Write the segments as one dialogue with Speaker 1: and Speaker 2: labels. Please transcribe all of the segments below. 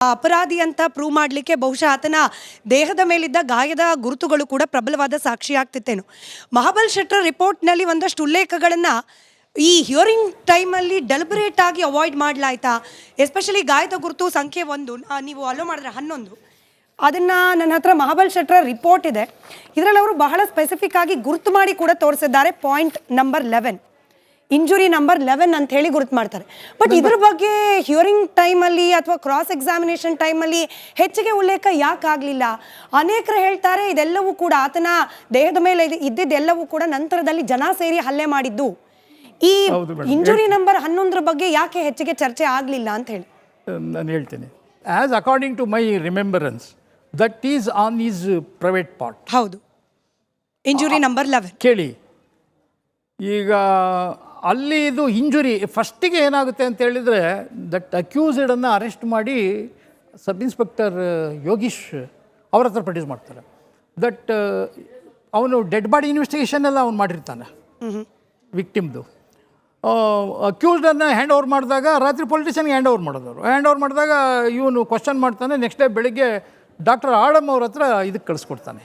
Speaker 1: ಅಪರಾಧಿ ಅಂತ ಪ್ರೂವ್ ಮಾಡಲಿಕ್ಕೆ ಬಹುಶಃ ಆತನ ದೇಹದ ಮೇಲಿದ್ದ ಗಾಯದ ಗುರುತುಗಳು ಕೂಡ ಪ್ರಬಲವಾದ ಸಾಕ್ಷಿ ಆಗ್ತಿತ್ತೇನು. ಮಹಾಬಲ್ ಶೆಟ್ಟರ್ ರಿಪೋರ್ಟ್ನಲ್ಲಿ ಒಂದಷ್ಟು ಉಲ್ಲೇಖಗಳನ್ನು ಈ ಹಿಯರಿಂಗ್ ಟೈಮಲ್ಲಿ ಡೆಲಿಬರೇಟ್ ಆಗಿ ಅವಾಯ್ಡ್ ಮಾಡಲಾಯ್ತಾ? ಎಸ್ಪೆಷಲಿ ಗಾಯದ ಗುರುತು ಸಂಖ್ಯೆ 1 ನೀವು ಅಲೋ ಮಾಡಿದ್ರೆ 11 ಅದನ್ನು ನನ್ನ ಹತ್ರ ಮಹಾಬಲ್ ಶೆಟ್ಟರ್ ರಿಪೋರ್ಟ್ ಇದೆ. ಇದರಲ್ಲಿ ಅವರು ಬಹಳ ಸ್ಪೆಸಿಫಿಕ್ ಆಗಿ ಗುರುತು ಮಾಡಿ ಕೂಡ ತೋರಿಸಿದ್ದಾರೆ. ಪಾಯಿಂಟ್ ನಂಬರ್ 11 ಇಂಜುರಿ ನಂಬರ್ 11 ಅಂತ ಹೇಳಿ ಗುರುತು ಮಾಡ್ತಾರೆ. ಬಟ್ ಇದ್ರ ಬಗ್ಗೆ ಹಿಯರಿಂಗ್ ಟೈಮಲ್ಲಿ ಅಥವಾ ಕ್ರಾಸ್ ಎಕ್ಸಾಮಿನೇಷನ್ ಟೈಮಲ್ಲಿ ಹೆಚ್ಚಿಗೆ ಉಲ್ಲೇಖ ಯಾಕಾಗಲಿಲ್ಲ? ಅನೇಕರು ಹೇಳ್ತಾರೆ ಇದೆಲ್ಲವೂ ಕೂಡ ಆತನ ದೇಹದ ಮೇಲೆ ಇದ್ದಿದ್ದೆಲ್ಲವೂ ಕೂಡ ನಂತರದಲ್ಲಿ ಜನ ಸೇರಿ ಹಲ್ಲೆ ಮಾಡಿದ್ದು. ಈ ಇಂಜುರಿ ನಂಬರ್ 11 ಬಗ್ಗೆ ಯಾಕೆ ಹೆಚ್ಚಿಗೆ ಚರ್ಚೆ ಆಗಲಿಲ್ಲ ಅಂತ ಹೇಳಿ
Speaker 2: ನಾನು ಹೇಳ್ತೇನೆ. As according to my remembrance that is on is private part.
Speaker 1: ಹೌದು, ಇಂಜುರಿ ನಂಬರ್ 11
Speaker 2: ಕೇಳಿ. ಈಗ ಅಲ್ಲಿ ಇದು ಇಂಜುರಿ ಫಸ್ಟಿಗೆ ಏನಾಗುತ್ತೆ ಅಂತ ಹೇಳಿದರೆ ದಟ್ ಅಕ್ಯೂಸ್ಡನ್ನು ಅರೆಸ್ಟ್ ಮಾಡಿ ಸಬ್ ಇನ್ಸ್ಪೆಕ್ಟರ್ ಯೋಗೀಶ್ ಅವ್ರ ಹತ್ರ ಪ್ರೊಡ್ಯೂಸ್ ಮಾಡ್ತಾರೆ. ದಟ್ ಅವನು ಡೆಡ್ ಬಾಡಿ ಇನ್ವೆಸ್ಟಿಗೇಷನ್ ಎಲ್ಲ ಅವ್ನು ಮಾಡಿರ್ತಾನೆ ವಿಕ್ಟಿಮ್ದು. ಅಕ್ಯೂಸ್ಡನ್ನು ಹ್ಯಾಂಡ್ ಓವರ್ ಮಾಡಿದಾಗ ರಾತ್ರಿ ಪೊಲಿಟಿಷನ್ಗೆ ಹ್ಯಾಂಡ್ ಓವರ್ ಮಾಡೋದವರು. ಹ್ಯಾಂಡ್ ಓವರ್ ಮಾಡಿದಾಗ ಇವನು ಕ್ವಶನ್ ಮಾಡ್ತಾನೆ. ನೆಕ್ಸ್ಟ್ ಡೇ ಬೆಳಿಗ್ಗೆ ಡಾಕ್ಟರ್ ಆಡಮ್ ಅವ್ರ ಹತ್ರ ಇದಕ್ಕೆ ಕಳಿಸ್ಕೊಡ್ತಾನೆ,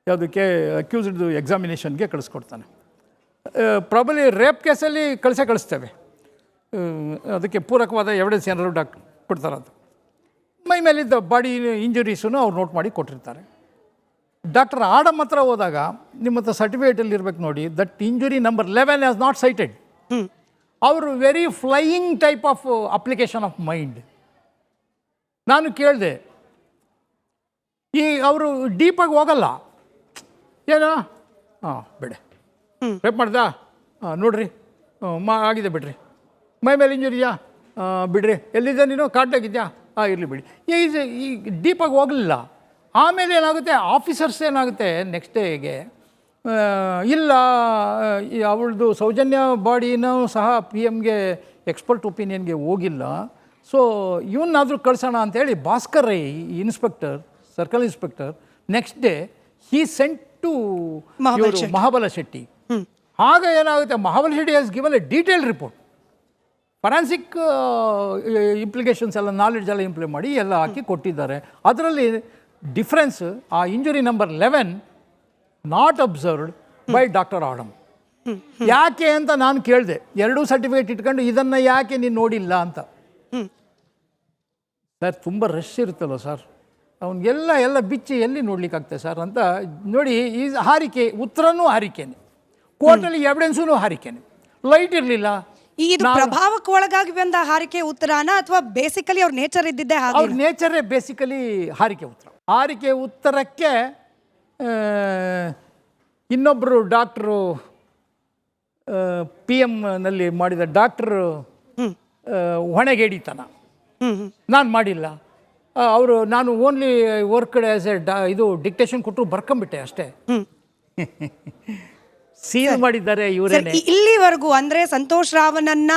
Speaker 2: ಯಾವುದಕ್ಕೆ ಅಕ್ಯೂಸ್ಡ್ದು ಎಕ್ಸಾಮಿನೇಷನ್ಗೆ ಕಳಿಸ್ಕೊಡ್ತಾನೆ. ಪ್ರಾಬಲಿ ರೇಪ್ ಕೇಸಲ್ಲಿ ಕಳಿಸ್ತೇವೆ, ಅದಕ್ಕೆ ಪೂರಕವಾದ ಎವಿಡೆನ್ಸ್ ಏನಾದ್ರು ಡಾಕ್ಟರ್ ಕೊಡ್ತಾರೆ. ಅದು ಮೈ ಮೇಲಿದ್ದ ಬಾಡಿ ಇಂಜುರೀಸನ್ನು ಅವ್ರು ನೋಟ್ ಮಾಡಿ ಕೊಟ್ಟಿರ್ತಾರೆ. ಡಾಕ್ಟರ್ ಆಡಮ್ ಹತ್ರ ಹೋದಾಗ ನಿಮ್ಮ ಹತ್ರ ಸರ್ಟಿಫಿಕೇಟಲ್ಲಿ ಇರ್ಬೇಕು ನೋಡಿ, that injury number 11 has not sighted. ಅವರು very flying type of application of mind. ನಾನು ಕೇಳಿದೆ, ಈ ಅವರು ಡೀಪಾಗಿ ಹೋಗಲ್ಲ ಏನೋ ಬೇಡ ರೇಪ್ ಮಾಡ್ದಾ ನೋಡ್ರಿ ಆಗಿದೆ ಬಿಡ್ರಿ, ಮೈ ಮೇಲೆ ಇಂಜುರಿಯಾ ಬಿಡ್ರಿ, ಎಲ್ಲಿದ್ದ ನೀನು ಕಾಡ್ಲಾಗಿದ್ಯಾ ಇರಲಿ ಬಿಡಿ. ಈ ಡೀಪಾಗಿ ಹೋಗಲಿಲ್ಲ. ಆಮೇಲೆ ಏನಾಗುತ್ತೆ, ಆಫೀಸರ್ಸ್ ಏನಾಗುತ್ತೆ ನೆಕ್ಸ್ಟ್ ಡೇಗೆ ಇಲ್ಲ ಅವಳದು ಸೌಜನ್ಯ ಬಾಡಿನೂ ಸಹ PM-ಗೆ ಎಕ್ಸ್ಪರ್ಟ್ ಒಪಿನಿಯನ್ಗೆ ಹೋಗಿಲ್ಲ, ಸೊ ಇವನ್ನಾದರೂ ಕಳ್ಸೋಣ ಅಂತೇಳಿ Bhaskar Rai inspector, circle inspector, next day he sent to Mahabala Shetty. ಆಗ ಏನಾಗುತ್ತೆ, Mahabala Shetty has given a detailed report, forensic implications ಎಲ್ಲ ನಾಲೆಡ್ಜ್ ಎಲ್ಲ ಇಂಪ್ಲಿಮೆಂಟ್ ಮಾಡಿ ಎಲ್ಲ ಹಾಕಿ ಕೊಟ್ಟಿದ್ದಾರೆ. ಅದರಲ್ಲಿ ಡಿಫ್ರೆನ್ಸ್ ಆ injury number 11 not observed by doctor Adam. ಯಾಕೆ ಅಂತ ನಾನು ಕೇಳಿದೆ, ಎರಡೂ ಸರ್ಟಿಫಿಕೇಟ್ ಇಟ್ಕೊಂಡು ಇದನ್ನು ಯಾಕೆ ನೀನು ನೋಡಿಲ್ಲ ಅಂತ. ಸರ್ ತುಂಬ ರಶ್ ಇರುತ್ತಲ್ಲ ಸರ್, ಅವನಿಗೆಲ್ಲ ಬಿಚ್ಚಿ ಎಲ್ಲಿ ನೋಡ್ಲಿಕ್ಕಾಗ್ತದೆ ಸರ್ ಅಂತ ನೋಡಿ. ಈ ಹಾರಿಕೆ ಉತ್ತರನೂ ಹಾರಿಕೆನೆ, ಕೋರ್ಟಲ್ಲಿ ಎವಿಡೆನ್ಸೂ ಹಾರಿಕೆನೆ, ಲೈಟ್ ಇರಲಿಲ್ಲ.
Speaker 1: ಇದು ಪ್ರಭಾವಕ್ಕೆ ಒಳಗಾಗಿ ಬಂದ ಹಾರಿಕೆ ಉತ್ತರನ ಅಥವಾ ಬೇಸಿಕಲಿ ಅವ್ರ ನೇಚರ್ ಇದ್ದಿದ್ದೆ?
Speaker 2: ಅವ್ರ ನೇಚರೇ ಬೇಸಿಕಲಿ ಹಾರಿಕೆ ಉತ್ತರ. ಹಾರಿಕೆ ಉತ್ತರಕ್ಕೆ ಇನ್ನೊಬ್ಬರು ಡಾಕ್ಟ್ರು PM-ನಲ್ಲಿ ಮಾಡಿದ ಡಾಕ್ಟ್ರು ಹೊಣೆಗೇಡಿತನ, ನಾನು ಮಾಡಿಲ್ಲ, ಅವರು ನಾನು ಓನ್ಲಿ ವರ್ಕ್ಡ್ ಆ್ಯಸ್ ಇದು ಡಿಕ್ಟೇಷನ್ ಕೊಟ್ಟು ಬರ್ಕೊಂಬಿಟ್ಟೆ ಅಷ್ಟೇ. ಸೀಲ್ ಮಾಡಿದ್ದಾರೆ ಇವರೇನೆ.
Speaker 1: ಇಲ್ಲಿವರೆಗೂ ಅಂದ್ರೆ ಸಂತೋಷ್ ರಾವನನ್ನ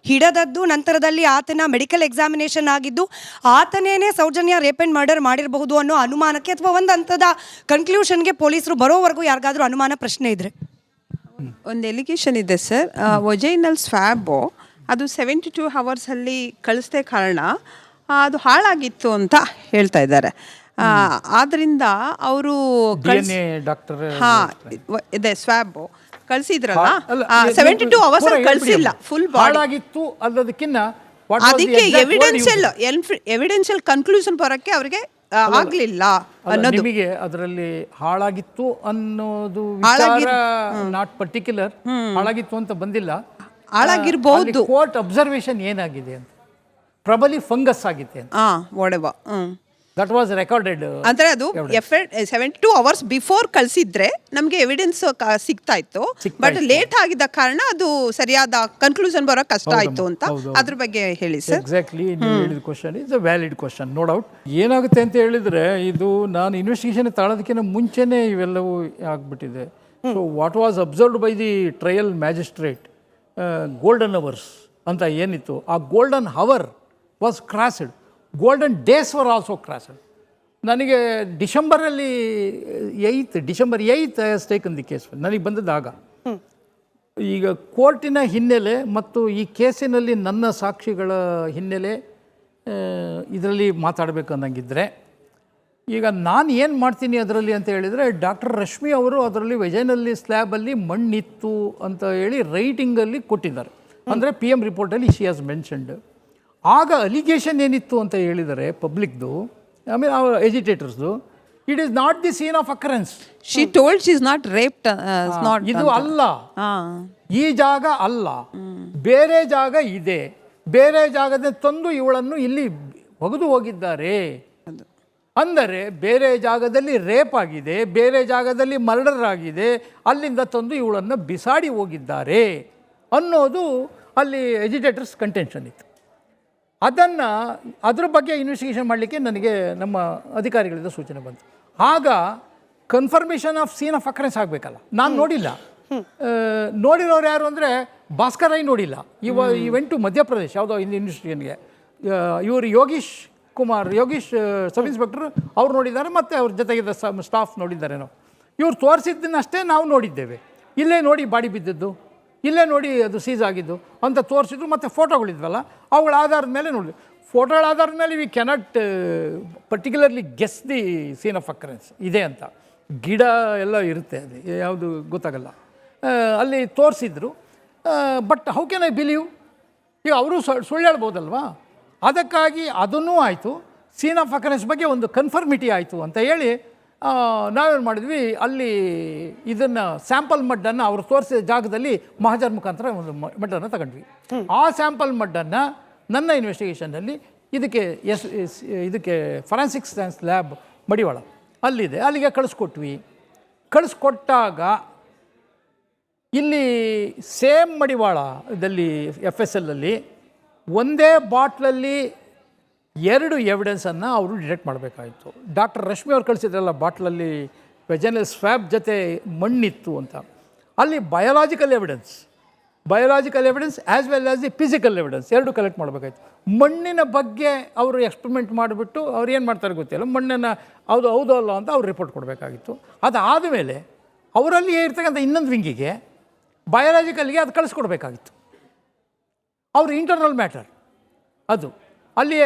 Speaker 1: ಹಿಡದದ್ದು, ನಂತರದಲ್ಲಿ ಆತನ ಮೆಡಿಕಲ್ ಎಕ್ಸಾಮಿನೇಷನ್ ಆಗಿದ್ದು, ಆತನೇನೆ ಸೌಜನ್ಯ ರೇಪ್ ಅಂಡ್ ಮರ್ಡರ್ ಮಾಡಿರಬಹುದು ಅನ್ನೋ ಅನುಮಾನಕ್ಕೆ ಅಥವಾ ಒಂದು ಹಂತದ ಕನ್ಕ್ಲೂಷನ್ಗೆ ಪೊಲೀಸರು ಬರೋವರೆಗೂ ಯಾರಿಗಾದ್ರೂ ಅನುಮಾನ ಪ್ರಶ್ನೆ ಇದ್ರೆ?
Speaker 3: ಒಂದು ಎಲಿಗೇಷನ್ ಇದೆ ಸರ್, ವೊಜೈನಲ್ ಸ್ವ್ಯಾಬು ಅದು 72 ಅವರ್ಸಲ್ಲಿ ಕಳಿಸ್ದೇ ಕಾರಣ ಅದು ಹಾಳಾಗಿತ್ತು ಅಂತ ಹೇಳ್ತಾ ಇದ್ದಾರೆ. ಆದ್ರಿಂದ ಅವರು ಇದೆ ಸ್ವ್ಯಾಬ್ ಕಳಿಸಿದ್ರಲ್ಲ, 72 ಅವರ್ಸ್ ಕಳಿಸಿಲ್ಲ, ಫುಲ್
Speaker 2: ಹಾಳಾಗಿತ್ತು ಅನ್ನೋದಕ್ಕಿಂತ
Speaker 3: ಅದಕ್ಕೆ ಎವಿಡೆನ್ಷಿಯಲ್ ಕನ್ಕ್ಲೂಷನ್ ಬರೋಕ್ಕೆ ಅವರಿಗೆ ಆಗ್ಲಿಲ್ಲ ಅನ್ನೋದು.
Speaker 2: ನಿಮಗೆ ಅದರಲ್ಲಿ ಹಾಳಾಗಿತ್ತು ಅನ್ನೋದು ನಾಟ್ ಪರ್ಟಿಕ್ಯುಲರ್ ಹಾಳಾಗಿತ್ತು ಅಂತ ಬಂದಿಲ್ಲ,
Speaker 3: ಹಾಳಾಗಿರ್ಬಹುದು.
Speaker 2: ಕೋರ್ಟ್ ಅಬ್ಸರ್ವೇಷನ್ ಏನಾಗಿದೆ ಅಂತ, ಪ್ರಬಲಿ ಫಂಗಸ್ ಆಗಿದೆ ಅಂತ
Speaker 3: ಒಡೆವ
Speaker 2: ದಟ್ ವಾಸ್ ರೆಕಾರ್ಡೆಡ್.
Speaker 3: ಅಂದ್ರೆ ಅದು 72 ಅವರ್ಸ್ ಬಿಫೋರ್ ಕಳಿಸಿದ್ರೆ ನಮಗೆ ಎವಿಡೆನ್ಸ್ ಸಿಗ್ತಾ ಇತ್ತು, ಬಟ್ ಲೇಟ್ ಆಗಿದ್ದ ಕಾರಣ ಅದು ಸರಿಯಾದ ಕನ್ಕ್ಲೂಷನ್ ಬರೋ ಕಷ್ಟ ಆಯ್ತು ಅಂತ. ಅದ್ರ ಬಗ್ಗೆ ಹೇಳಿ ಸರ್.
Speaker 2: ಎಕ್ಸಾಕ್ಟ್ಲಿ, ನೀವು ಹೇಳಿದ question is a valid question, no doubt. ಏನಾಗುತ್ತೆ ಅಂತ ಹೇಳಿದ್ರೆ, ಇದು ನಾನು ಇನ್ವೆಸ್ಟಿಗೇಷನ್ ತಾಳೋದಕ್ಕಿಂತ ಮುಂಚೆನೇ ಇವೆಲ್ಲವೂ ಆಗ್ಬಿಟ್ಟಿದೆ. So what was observed by the trial magistrate, golden hours ಅಂತ ಏನಿತ್ತು, ಆ golden hour was crossed, golden days were also crossed. ನನಗೆ ಡಿಸೆಂಬರ್ 8 ಟೇಕನ್ ದಿ ಕೇಸ್ ನನಗೆ ಬಂದದ್ದಾಗ. ಈಗ ಕೋರ್ಟಿನ ಹಿನ್ನೆಲೆ ಮತ್ತು ಈ ಕೇಸಿನಲ್ಲಿ ನನ್ನ ಸಾಕ್ಷಿಗಳ ಹಿನ್ನೆಲೆ ಇದರಲ್ಲಿ ಮಾತಾಡಬೇಕು ಅನ್ನಂಗಿದ್ರೆ, ಈಗ ನಾನು ಏನು ಮಾಡ್ತೀನಿ ಅದರಲ್ಲಿ ಅಂತ ಹೇಳಿದರೆ, ಡಾಕ್ಟರ್ ರಶ್ಮಿ ಅವರು ಅದರಲ್ಲಿ ವೆಜೈನಲ್ಲಿ ಸ್ಲ್ಯಾಬಲ್ಲಿ ಮಣ್ಣಿತ್ತು ಅಂತ ಹೇಳಿ ರೈಟಿಂಗಲ್ಲಿ ಕೊಟ್ಟಿದ್ದಾರೆ. ಅಂದರೆ PM ರಿಪೋರ್ಟಲ್ಲಿ ಶಿ ಹ್ಯಾಸ್ ಮೆನ್ಷನ್ಡ್. ಆಗ ಅಲಿಗೇಷನ್ ಏನಿತ್ತು ಅಂತ ಹೇಳಿದರೆ ಪಬ್ಲಿಕ್ದು, ಆಮೇಲೆ ಅವ್ರ ಎಜಿಟೇಟರ್ಸ್ದು, it is not the scene of occurrence.
Speaker 3: She told she is not raped,
Speaker 2: ಇದು ಅಲ್ಲ, ಈ ಜಾಗ ಅಲ್ಲ, ಬೇರೆ ಜಾಗ ಇದೆ, ಬೇರೆ ಜಾಗದ ತಂದು ಇವಳನ್ನು ಇಲ್ಲಿ ಒಗೆದು ಹೋಗಿದ್ದಾರೆ. ಅಂದರೆ ಬೇರೆ ಜಾಗದಲ್ಲಿ ರೇಪ್ ಆಗಿದೆ, ಬೇರೆ ಜಾಗದಲ್ಲಿ ಮರ್ಡರ್ ಆಗಿದೆ, ಅಲ್ಲಿಂದ ತಂದು ಇವಳನ್ನು ಬಿಸಾಡಿ ಹೋಗಿದ್ದಾರೆ ಅನ್ನೋದು ಅಲ್ಲಿ ಎಜಿಟೇಟರ್ಸ್ ಕಂಟೆನ್ಷನ್ ಇತ್ತು. ಅದ್ರ ಬಗ್ಗೆ ಇನ್ವೆಸ್ಟಿಗೇಷನ್ ಮಾಡಲಿಕ್ಕೆ ನನಗೆ ನಮ್ಮ ಅಧಿಕಾರಿಗಳಿಂದ ಸೂಚನೆ ಬಂತು. ಆಗ confirmation of scene of occurrence ಆಗಬೇಕಲ್ಲ. ನಾನು ನೋಡಿಲ್ಲ. ನೋಡಿರೋರು ಯಾರು ಅಂದರೆ ಭಾಸ್ಕರ್ ರೈ ನೋಡಿಲ್ಲ. ಇವೆಂಟು ಮಧ್ಯಪ್ರದೇಶ್ ಯಾವುದೋ ಇನ್ವೆಸ್ಟಿಗೇಷನ್ಗೆ ಇವರು ಯೋಗೀಶ್ ಸಬ್ ಇನ್ಸ್ಪೆಕ್ಟರ್ ಅವ್ರು ನೋಡಿದ್ದಾರೆ, ಮತ್ತು ಅವ್ರ ಜೊತೆಗಿದ್ದ ಸ್ಟಾಫ್ ನೋಡಿದ್ದಾರೇನೋ. ಇವ್ರು ತೋರಿಸಿದ್ದನ್ನಷ್ಟೇ ನಾವು ನೋಡಿದ್ದೇವೆ. ಇಲ್ಲೇ ನೋಡಿ ಬಾಡಿ ಬಿದ್ದದ್ದು, ಇಲ್ಲೇ ನೋಡಿ ಅದು ಸೀಸ್ ಆಗಿದ್ದು ಅಂತ ತೋರಿಸಿದ್ರು. ಮತ್ತು ಫೋಟೋಗಳಿದ್ವಲ್ಲ, ಅವುಗಳ ಆಧಾರದ ಮೇಲೆ ನೋಡಿದ್ವಿ. ಫೋಟೋಗಳ ಆಧಾರದ ಮೇಲೆ we cannot particularly guess the scene of occurrence ಇದೆ ಅಂತ. ಗಿಡ ಎಲ್ಲ ಇರುತ್ತೆ, ಅಲ್ಲಿ ಯಾವುದು ಗೊತ್ತಾಗಲ್ಲ. ಅಲ್ಲಿ ತೋರಿಸಿದ್ರು. But how can I believe? ಈಗ ಅವರು ಸುಳ್ಳು ಹೇಳ್ಬೋದಲ್ವಾ? ಅದಕ್ಕಾಗಿ ಅದನ್ನೂ ಆಯಿತು, ಸೀನ್ ಆಫ್ ಅಕರೆನ್ಸ್ ಬಗ್ಗೆ ಒಂದು ಕನ್ಫರ್ಮಿಟಿ ಆಯಿತು ಅಂತ ಹೇಳಿ ನಾವೇನು ಮಾಡಿದ್ವಿ, ಅಲ್ಲಿ ಇದನ್ನು ಸ್ಯಾಂಪಲ್ ಮಡ್ಡನ್ನು ಅವರು ತೋರಿಸಿದ ಜಾಗದಲ್ಲಿ ಮಹಾಜರ್ ಮುಖಾಂತರ ಒಂದು ಮಡ್ಡನ್ನು ತಗೊಂಡ್ವಿ. ಆ ಸ್ಯಾಂಪಲ್ ಮಡ್ಡನ್ನು ನನ್ನ ಇನ್ವೆಸ್ಟಿಗೇಷನ್ನಲ್ಲಿ ಇದಕ್ಕೆ ಫಾರೆನ್ಸಿಕ್ ಸೈನ್ಸ್ ಲ್ಯಾಬ್ ಮಡಿವಾಳ ಅಲ್ಲಿದೆ, ಅಲ್ಲಿಗೆ ಕಳಿಸ್ಕೊಟ್ಟಾಗ ಇಲ್ಲಿ ಸೇಮ್ ಮಡಿವಾಳದಲ್ಲಿ FSLಲ್ಲಿ ಒಂದೇ ಬಾಟ್ಲಲ್ಲಿ 2 ಎವಿಡೆನ್ಸನ್ನು ಅವರು ಡಿಟೆಕ್ಟ್ ಮಾಡಬೇಕಾಯಿತು. ಡಾಕ್ಟರ್ ರಶ್ಮಿ ಅವ್ರು ಕಳಿಸಿದ್ರಲ್ಲ ಬಾಟ್ಲಲ್ಲಿ ವೆಜೈನಲ್ ಸ್ವ್ಯಾಬ್ ಜೊತೆ ಮಣ್ಣಿತ್ತು ಅಂತ, ಅಲ್ಲಿ biological evidence as well as the physical evidence 2 collect ಮಾಡಬೇಕಾಯ್ತು. ಮಣ್ಣಿನ ಬಗ್ಗೆ ಅವರು ಎಕ್ಸ್ಪರಿಮೆಂಟ್ ಮಾಡಿಬಿಟ್ಟು ಅವ್ರು ಏನು ಮಾಡ್ತಾರೆ ಗೊತ್ತಿಲ್ಲ, ಮಣ್ಣನ್ನು ಹೌದು ಅಲ್ಲ ಅಂತ ಅವ್ರು ರಿಪೋರ್ಟ್ ಕೊಡಬೇಕಾಗಿತ್ತು. ಅದಾದ ಮೇಲೆ ಅವರಲ್ಲಿ ಇರ್ತಕ್ಕಂಥ ಇನ್ನೊಂದು ವಿಂಗಿಗೆ ಬಯೋಲಾಜಿಕಲ್ಗೆ ಅದು ಕಳಿಸ್ಕೊಡ್ಬೇಕಾಗಿತ್ತು. ಅವ್ರ ಇಂಟರ್ನಲ್ ಮ್ಯಾಟರ್ ಅದು ಅಲ್ಲಿ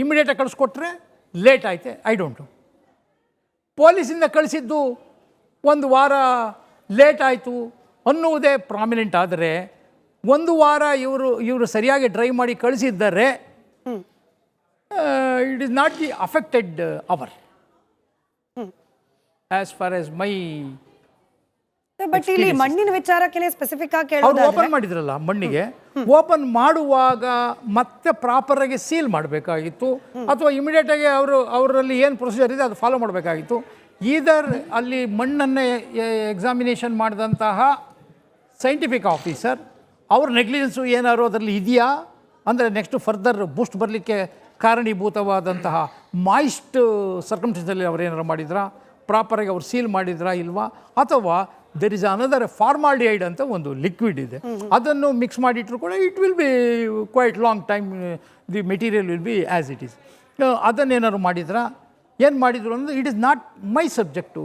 Speaker 2: ಇಮಿಡಿಯೇಟಾಗಿ ಕಳಿಸ್ಕೊಟ್ರೆ ಲೇಟ್ ಆಯ್ತೆ, ಐ ಡೋಂಟ್ ನೋ. ಪೊಲೀಸಿಂದ ಕಳಿಸಿದ್ದು 1 ವಾರ ಲೇಟ್ ಆಯಿತು ಅನ್ನುವುದೇ ಪ್ರಾಮಿನೆಂಟ್. ಆದರೆ 1 ವಾರ ಇವರು ಸರಿಯಾಗಿ ಡ್ರೈವ್ ಮಾಡಿ ಕಳಿಸಿದ್ದಾರೆ, it is not the affected hour as far as my.
Speaker 1: But ಇಲ್ಲಿ ಮಣ್ಣಿನ ವಿಚಾರಕ್ಕೆ ಸ್ಪೆಸಿಫಿಕ್ ಆಗಿ
Speaker 2: ಅವ್ರು ಓಪನ್ ಮಾಡಿದ್ರಲ್ಲ ಮಣ್ಣಿಗೆ, ಓಪನ್ ಮಾಡುವಾಗ ಮತ್ತೆ ಪ್ರಾಪರಾಗಿ ಸೀಲ್ ಮಾಡಬೇಕಾಗಿತ್ತು, ಅಥವಾ ಇಮಿಡಿಯೇಟಾಗಿ ಅವರಲ್ಲಿ ಏನು ಪ್ರೊಸೀಜರ್ ಇದೆ ಅದು ಫಾಲೋ ಮಾಡಬೇಕಾಗಿತ್ತು. ಈದರ್ ಅಲ್ಲಿ ಮಣ್ಣನ್ನು ಎಕ್ಸಾಮಿನೇಷನ್ ಮಾಡಿದಂತಹ ಸೈಂಟಿಫಿಕ್ ಆಫೀಸರ್ ಅವ್ರ ನೆಗ್ಲಿಜೆನ್ಸು ಏನಾದ್ರು ಅದರಲ್ಲಿ ಇದೆಯಾ ಅಂದರೆ ನೆಕ್ಸ್ಟ್ ಫರ್ದರ್ ಬೂಸ್ಟ್ ಬರಲಿಕ್ಕೆ ಕಾರಣೀಭೂತವಾದಂತಹ ಮಾಯಿಸ್ಟ್ ಸರ್ಕಮ್ಸ್ಟೆನ್ಸಲ್ಲಿ ಅವ್ರು ಏನಾರು ಮಾಡಿದ್ರಾ, ಪ್ರಾಪರಾಗಿ ಅವ್ರು ಸೀಲ್ ಮಾಡಿದ್ರಾ ಇಲ್ವಾ, ಅಥವಾ ದೆರ್ ಇಸ್ ಅನದರ್ ಫಾರ್ಮಾಲ್ಡಿಹೈಡ್ ಅಂತ ಒಂದು ಲಿಕ್ವಿಡ್ ಇದೆ, ಅದನ್ನು ಮಿಕ್ಸ್ ಮಾಡಿಟ್ರು ಕೂಡ it will be quite long time, the material will be as it is. ಅದನ್ನೇನಾದ್ರು ಮಾಡಿದ್ರಾ, ಏನು ಮಾಡಿದ್ರು ಅಂದರೆ it is not my subject.